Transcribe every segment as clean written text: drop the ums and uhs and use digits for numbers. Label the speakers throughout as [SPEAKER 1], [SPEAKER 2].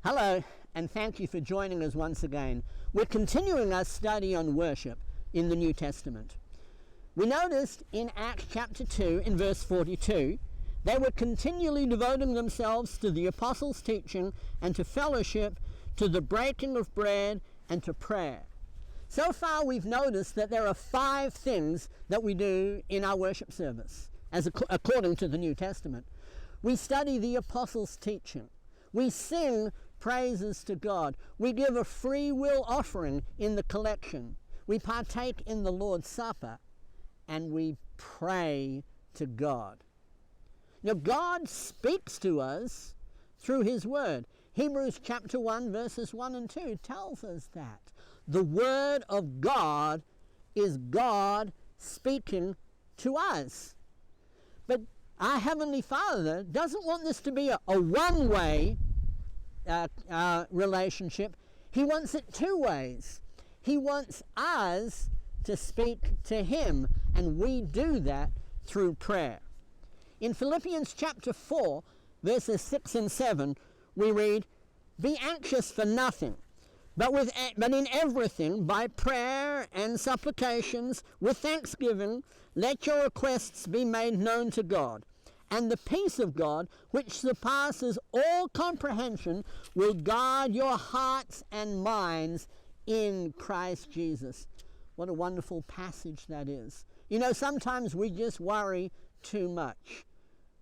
[SPEAKER 1] Hello, and thank you for joining us once again. We're continuing our study on worship in the New Testament. We noticed in Acts chapter 2, in verse 42, they were continually devoting themselves to the apostles' teaching and to fellowship, to the breaking of bread and to prayer. So far we've noticed that there are 5 things that we do in our worship service, according to the New Testament. We study the apostles' teaching. We sing praises to God. We give a free will offering in the collection. We partake in the Lord's Supper, and we pray to God. Now, God speaks to us through His Word. Hebrews chapter 1, verses 1 and 2 tells us that. The Word of God is God speaking to us. But our Heavenly Father doesn't want this to be a one-way relationship. He wants it 2 ways. He wants us to speak to Him, and we do that through prayer. In Philippians chapter 4, verses 6 and 7, we read, "Be anxious for nothing, but in everything, by prayer and supplications, with thanksgiving, let your requests be made known to God. And the peace of God, which surpasses all comprehension, will guard your hearts and minds in Christ Jesus." What a wonderful passage that is. You know, sometimes we just worry too much.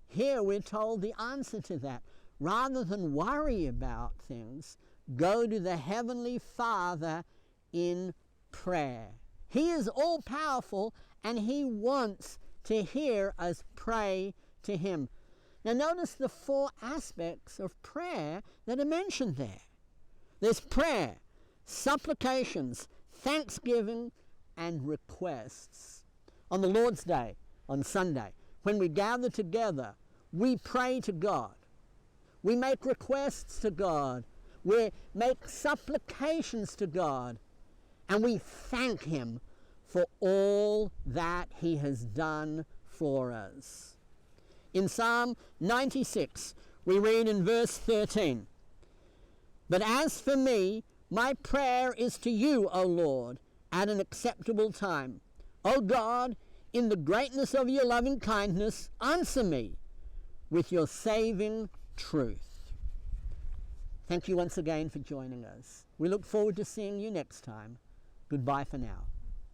[SPEAKER 1] Here we're told the answer to that. Rather than worry about things, go to the Heavenly Father in prayer. He is all-powerful, and He wants to hear us pray to Him. Now notice the 4 aspects of prayer that are mentioned there. There's prayer, supplications, thanksgiving, and requests. On the Lord's Day, on Sunday, when we gather together, we pray to God. We make requests to God. We make supplications to God. And we thank Him for all that He has done for us. In Psalm 96, we read in verse 13, "But as for me, my prayer is to you, O Lord, at an acceptable time. O God, in the greatness of your loving kindness, answer me with your saving truth." Thank you once again for joining us. We look forward to seeing you next time. Goodbye for now.